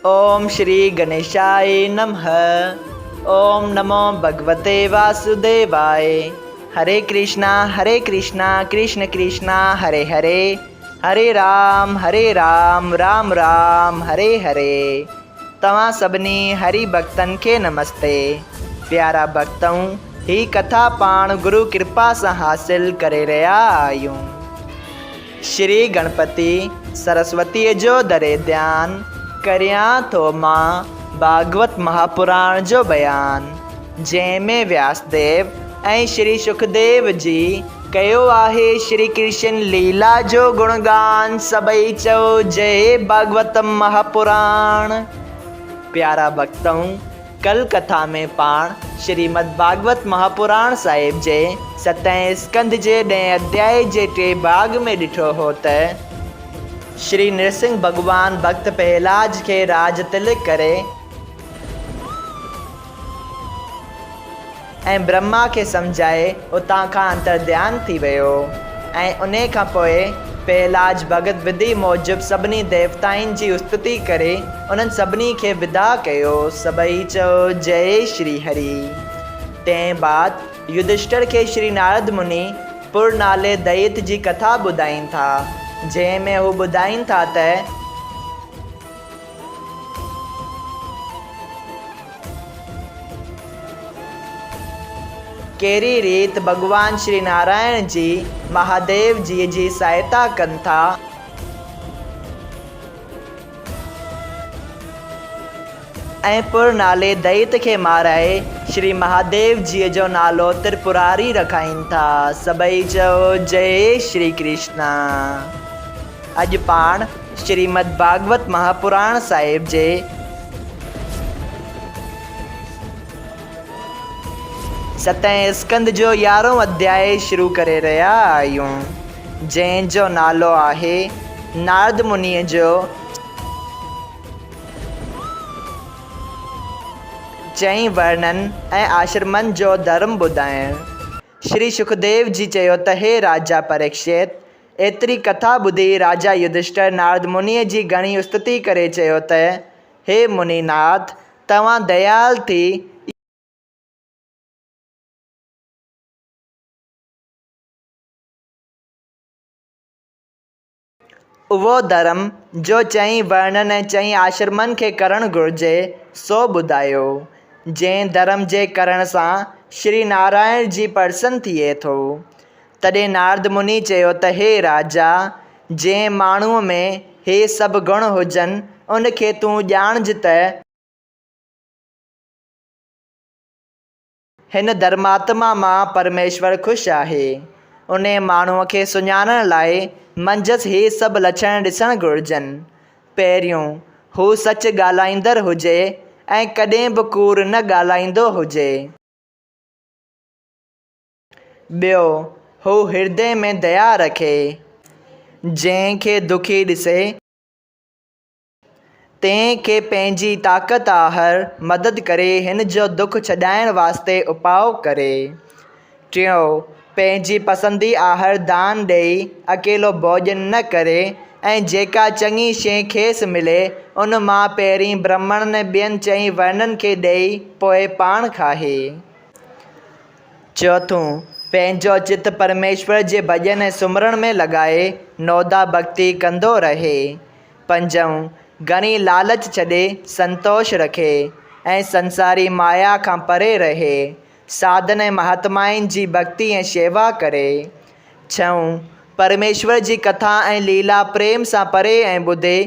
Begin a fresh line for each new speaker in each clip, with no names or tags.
ओम श्री गणेशाय नमः। ओम नमो भगवते वासुदेवाय। हरे कृष्णा कृष्ण कृष्णा हरे हरे, हरे राम राम राम हरे हरे। तव्हां सभिनी हरि भक्तन के नमस्ते। प्यारा भक्तों, ही कथा पाण गुरु कृपा से हासिल करे रहा आयूं। श्री गणपति सरस्वती जो दरे ध्यान करियां तो मां भागवत महापुराण जो बयान, जंहिंमें व्यासदेव ऐं श्री सुखदेव जी कयो आहे श्री कृष्ण लीला जो गुणगान। सबई चओ जय भागवतम महापुराण। प्यारा भक्तों, कल कथा में पाण श्रीमद् भागवत महापुराण साहिब जे 7 स्कंद जे 10 अध्याय जे 3 भाग में ॾिठो हो त श्री नृसिंह भगवान भक्त प्रहलाद के राज तिलक करे ऐं ब्रह्मा के समझाए उतां खां अंतर्ध्यान थी वियो। ऐं उन खां पोइ प्रहलाद भगत विधि मूजिब सभिनी देवताउनि जी स्तुति करे उन्हनि सभिनी खे विदा कयो। सबई चओ जय श्री हरि। तंहिं बाद युधिष्ठिर के श्री नारद मुनि पुर नाले दैत जी कथा ॿुधाइनि था, जंहिंमें हू ॿुधाइनि था त कहिड़ी रीत भगवान श्री नारायण जी महादेव जी सहायता कनि था ऐं पुर नाले दैत के माराए श्री महादेव जी जो नालो त्रिपुरारी रखाइनि था। सबई चओ जय श्री कृष्णा। अॼु पाण श्रीमद् भागवत महापुराण साहिब जे 7 स्कंद जो 11हों अध्याय शुरू करे रहिया आहियूं, जंहिंजो नालो आहे नारद मुनीअ जो 4 वर्णन ऐं आश्रमनि जो धर्म ॿुधाइण। श्री सुखदेव जी चयो त हे राजा परीक्षित, एतिरी कथा ॿुधी राजा युधिष्ठिर नारद मुनीअ जी घणी स्तुति करे चयो त हे मुनिनाथ, तव्हां दयाल थी उहो धर्म जो 4 वर्णन ऐं 4 आश्रमनि खे करणु घुरिजे सो ॿुधायो, जंहिं धर्म जे करण सां श्री नारायण जी प्रसन्न थिए थो। तॾहिं नारद मुनि चयो त हे राजा, जंहिं माण्हूअ में हे सभु गुण हुजनि उनखे तूं ॼाणज त हिन धर्मात्मा मां परमेश्वर ख़ुशि आहे। उन माण्हूअ खे सुञाणण लाइ मंझसि हे सभु लक्षण ॾिसणु घुरिजनि। पहिरियों, हू सच ॻाल्हाईंदड़ हुजे ऐं कॾहिं बि कूड़ न ॻाल्हाईंदो हुजे। ॿियो, हू हृदय में दया रखे, जंहिंखे दुखी ॾिसे तंहिंखे पंहिंजी ताक़त आहर मदद करे हिन जो दुख छॾाइण वास्ते उपाउ करे। टियों, पंहिंजी पसंदी आहर दान ॾेई अकेलो भोॼन न करे ऐं जेका चङी शइ खेसि मिले उन मां पहिरीं ब्राह्मण ने ॿियनि 4 वर्णन खे ॾेई पोइ पाण खाहे। चौथों, पंहिंजो चित परमेश्वर जे भॼन ऐं सुमरण में लॻाए नौदा भक्ति कंदो रहे। पंजों, घणी लालच छॾे संतोष रखे ऐं संसारी माया खां परे रहे। साधन ऐं महात्माउनि जी भक्ति ऐं शेवा करे। छहों, परमेश्वर जी कथा ऐं लीला प्रेम सां परे ऐं ॿुधे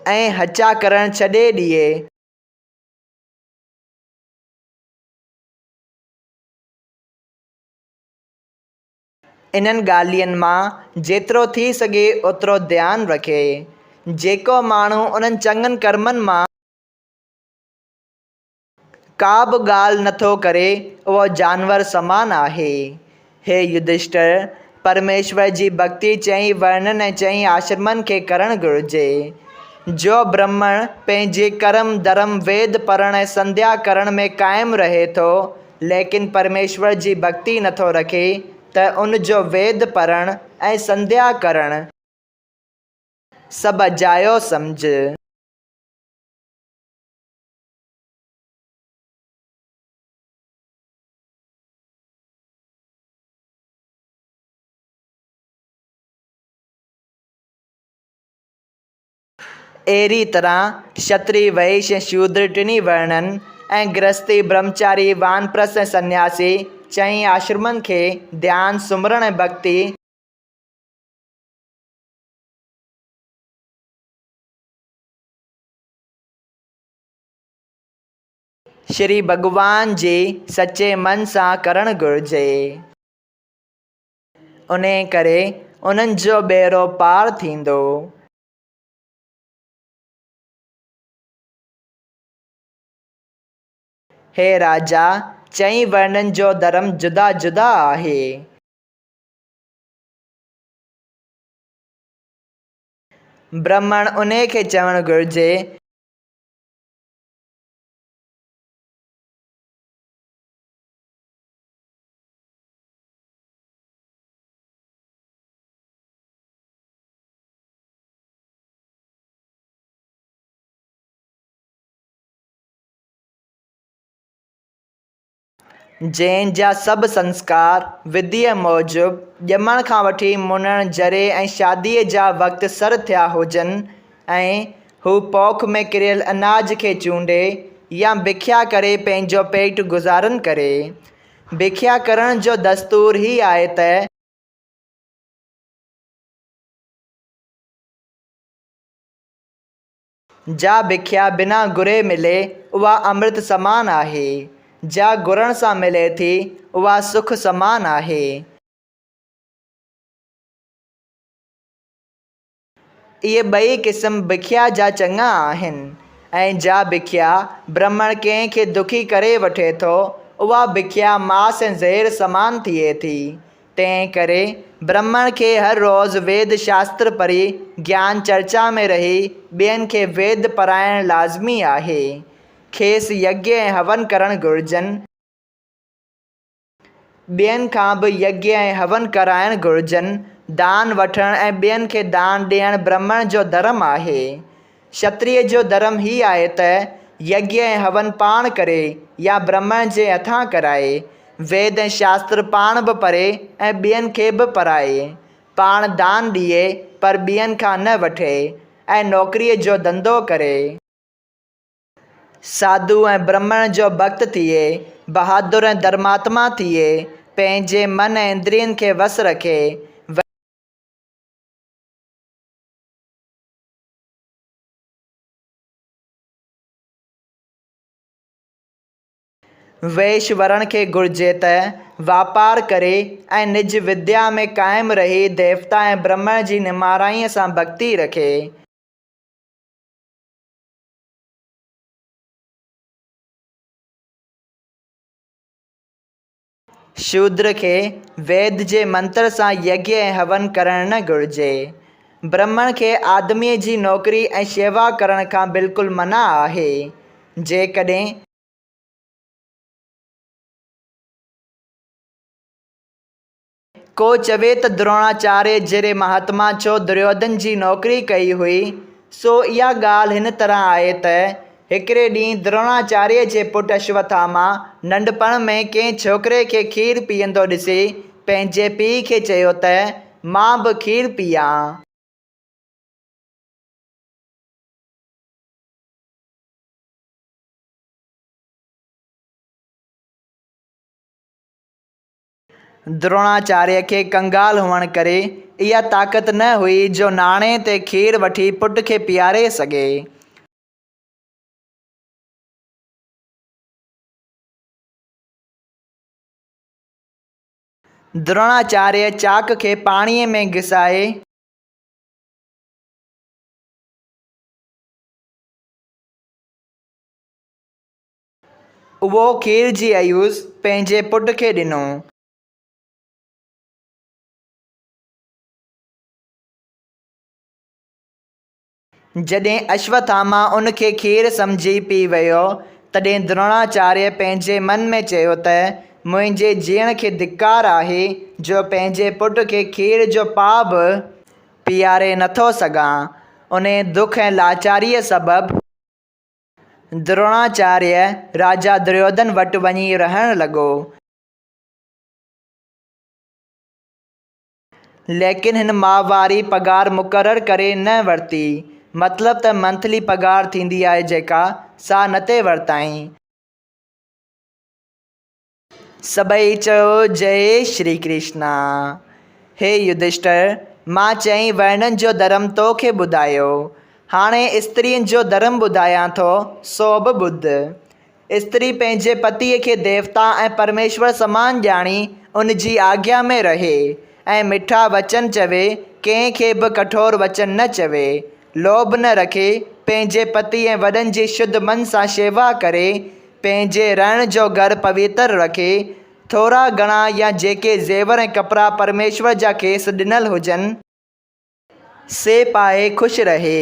ऐं हचा करण छॾे ॾिए। इन्हनि ॻाल्हियुनि मां जेतिरो थी सघे ओतिरो ध्यानु रखे। जेको माण्हू उन्हनि चङनि कर्मनि मां का बि ॻाल्हि नथो करे उहो जानवर समान आहे। हे युधिष्ठिर, परमेश्वर जी भक्ति 4 वर्णन ऐं 4 आश्रमनि खे करणु घुरिजे। जो ब्राह्मण पंहिंजे कर्म धर्म वेद पढ़ण ऐं संध्या करण में क़ाइमु रहे थो लेकिन परमेश्वर जी भक्ति नथो रखे त उन जो वेद पढ़ण ऐं संध्या करण सभु अजायो सम्झ। अहिड़ी तरह क्षत्रिय वैश्य शूद्र टिनी वर्णनि ऐं गृहस्थी ब्रह्मचारी वानप्रस्थ ऐं सन्यासी चई आश्रमनि खे ध्यानु सुमरण ऐं भक्ति श्री भॻवान जी सचे मन सां करणु घुरिजे। उन करे उन्हनि जो ॿेड़ो पार थींदो। हे राजा, चई वर्णनि जो धर्म जुदा जुदा आहे। ब्राह्मण उन खे चवणु घुरिजे जंहिंजा सभु संस्कार विधीअ मूजिबि ॼमण खां वठी मुनण जरे ऐं शादीअ जा वक़्त सर थिया हुजनि ऐं हू पोख में किरियल अनाज खे चूंडे या भिख्या करे पंहिंजो पेटु गुज़ारनि करे। भिख्या करण जो दस्तूर ही आहे त जा भिख्या बिना घुरे मिले उहा अमृत समान आहे, जा घुरण सां मिले थी उहा सुख समान आहे। इहे ॿई क़िस्म भिख्या जा चङा आहिनि ऐं जा भिख्या ब्राह्मण कंहिंखे दुखी करे वठे थो उहा भिख्या मांस ऐं ज़हर समान थिए थी। तंहिं करे ब्राह्मण खे हर रोज़ु वेद शास्त्र पढ़ी ज्ञान चर्चा में रही ॿियनि खे वेद पढ़ाइणु लाज़मी आहे। खेसि यज्ञ ऐं हवन करणु घुरिजनि। ॿियनि खां बि यज्ञ ऐं हवन कराइणु घुरिजनि। दान वठणु ऐं ॿियनि खे दान ॾियणु ब्राह्मण जो धर्म आहे। क्षत्रिय जो धर्म ही आहे त यज्ञ ऐं हवन पाण करे या ब्राह्मण जे हथां कराए, वेद ऐं शास्त्र पाण बि पढ़े ऐं ॿियनि खे बि पढ़ाए, पाण दान ॾिए पर ॿियनि खां न वठे ऐं नौकरीअ जो धंधो करे। साधु ऐं ब्राह्मण जो भक्त थिए, बहादुर ऐं धर्मात्मा थिए, पंहिंजे मन ऐं इंद्रियनि खे वस रखे, वैश्य वरण खे घुरिजे त वापार करे ऐं निज विद्या में क़ाइमु रही देवता ऐं ब्राह्मण जी निमाराईअ सां भक्ति रखे। शूद्र खे वेद जे मंत्र सां यज्ञ ऐं हवन करणु न घुरिजे। ब्राह्मण खे आदमीअ जी नौकरी ऐं शेवा करण खां बिल्कुलु मना आहे। जेकॾहिं को चवे त द्रोणाचार्य जहिड़े महात्मा छो दुर्योधन जी नौकरी कई हुई, सो इहा ॻाल्हि हिन तरह आहे त हिकिड़े ॾींहुं द्रोणाचार्य जे पुटु अश्वत्थामा नंढपण में कंहिं छोकिरे खे खीरु पीअंदो ॾिसी पंहिंजे पीउ खे चयो त मां बि खीरु पीआं। द्रोणाचार्य खे कंगाल हुअण करे इहा ताक़त न हुई जो नाणे ते खीरु वठी पुट खे पीआरे सघे। द्रोणाचार्य चाक खे पाणीअ में घिसाए उहो खीर जी आयूस पंहिंजे पुट खे ॾिनो। जॾहिं अश्वत्थामा उन खे खीरु सम्झी पी वियो तॾहिं द्रोणाचार्य पंहिंजे मन में चयो त मुंहिंजे जीअण खे धिक्कार आहे जो पंहिंजे पुट खे खीर जो पाउ बि पीआरे नथो सघां। उन दुख ऐं लाचारीअ सबबि द्रोणाचार्य राजा दुर्योधन वटि वञी रहण लॻो। लेकिन हिन माहवारी पगार मुक़ररु करे न वरिती, मतिलब त मंथली पगार थींदी आहे जेका, सा न ते वरिताईं। सभई चयो जय श्री कृष्णा। हे युधिष्ठिर, मां चईं वर्णनि जो धर्म तोखे ॿुधायो, हाणे स्त्रियुनि जो धर्म ॿुधायां थो, सो बि ॿुध। स्त्री पंहिंजे पतीअ खे देवता ऐं परमेश्वर समान ॼाणी उन जी आज्ञा में रहे ऐं मिठा वचन चवे, कंहिंखे बि कठोर वचन न चवे, लोभ न रखे, पंहिंजे पति ऐं वॾनि जी शुद्ध मन सां शेवा करे, पंहिंजे रहण जो घर पवित्र रखे, थोरा घणा या जेके ज़ेवर ऐं कपिड़ा परमेश्वर जा खेसि ॾिनल हुजनि से पाए ख़ुशि रहे।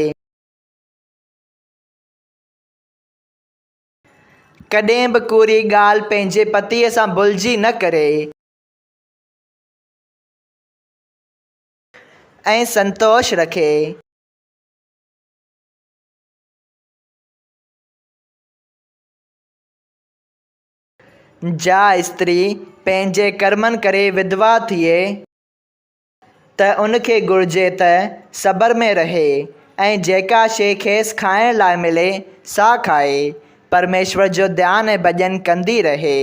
कॾहिं बि कूड़ी ॻाल्हि पंहिंजे पतीअ सां भुलिजी न करे ऐं संतोष रखे। जा स्त्री पंहिंजे कर्मनि करे विधवा थिए त उनखे घुरिजे त सबर में रहे ऐं जेका शइ खेसि खाइण लाइ मिले सा खाए, परमेश्वर जो ध्यानु ऐं भॼन कंदी रहे।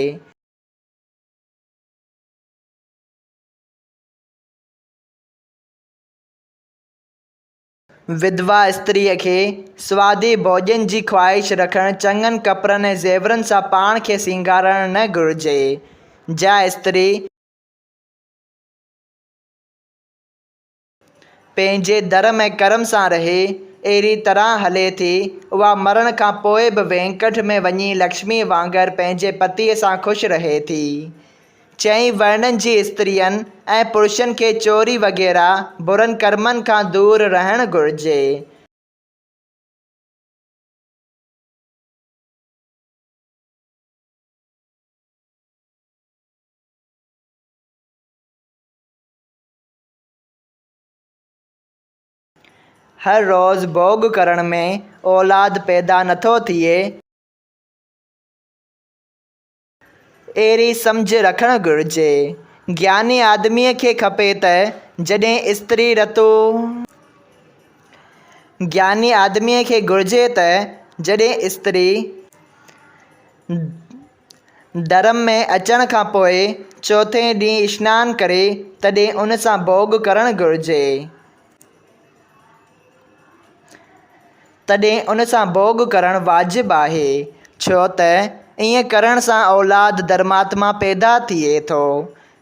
विधवा स्त्रीअ खे स्वादी भोॼन जी ख़्वाहिश रखणु, चङनि कपिड़नि ऐं ज़ेवरनि सां पाण खे सींगारणु न घुरिजे। जा स्त्री पंहिंजे धर्म ऐं कर्म सां रहे, अहिड़ी तरह हले थी, उहा मरण खां पोइ बि वेंकट में वञी लक्ष्मी वांगुरु पंहिंजे पतीअ सां ख़ुशि रहे थी। चईं वर्णनि जी स्त्रियुनि ऐं पुरुषनि खे चोरी वग़ैरह बुरनि कर्मनि खां दूरि रहणु घुरिजे। हर रोज़ भोग करण में औलाद पैदा नथो थिए, अहिड़ी सम्झ रखणु घुरिजे। ज्ञानी आदमीअ खे खपे त जॾहिं स्त्री रतो ज्ञानी आदमीअ खे घुरिजे त जॾहिं स्त्री धर्म में अचण खां पोइ चौथे ॾींहुं सनानु करे तॾहिं उन सां भोग करणु घुरिजे। तॾहिं उन सां भोग करणु वाजिबु आहे, छो त ईअं करण सां औलाद धर्मात्मा पैदा थिए थो।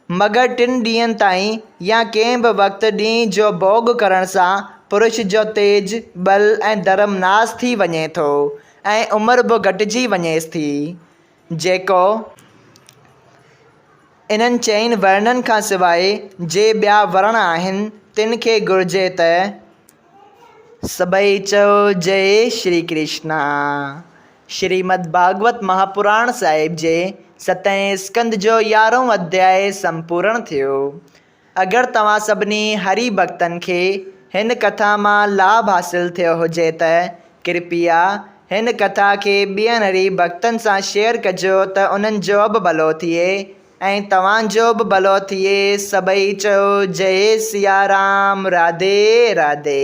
मगर 3 ॾींहंनि ताईं या कंहिं बि वक़्तु ॾींहं जो भोग करण सां पुरुष जो तेज, बल ऐं धर्म नास थी वञे थो ऐं उमिरि बि घटिजी वञेसि थी। जेको इन्हनि चइनि वर्णनि खां सवाइ जे ॿिया वर्ण आहिनि, तिन खे घुरिजे त सभई चयो जय श्री कृष्णा। श्रीमद् भागवत महापुराण साहिब जे 7हें स्कंद जो 11हों अध्याय संपूर्ण थियो। अगरि तव्हां सभिनी हरि भक्तनि खे हिन कथा मां लाभ हासिल थियो हुजे त कृपया हिन कथा खे ॿियनि हरि भक्तनि सां शेयर कजो त उन्हनि जो बि भलो थिए ऐं तव्हांजो बि भलो थिए। सभई चयो जय सिया राम, राधे राधे।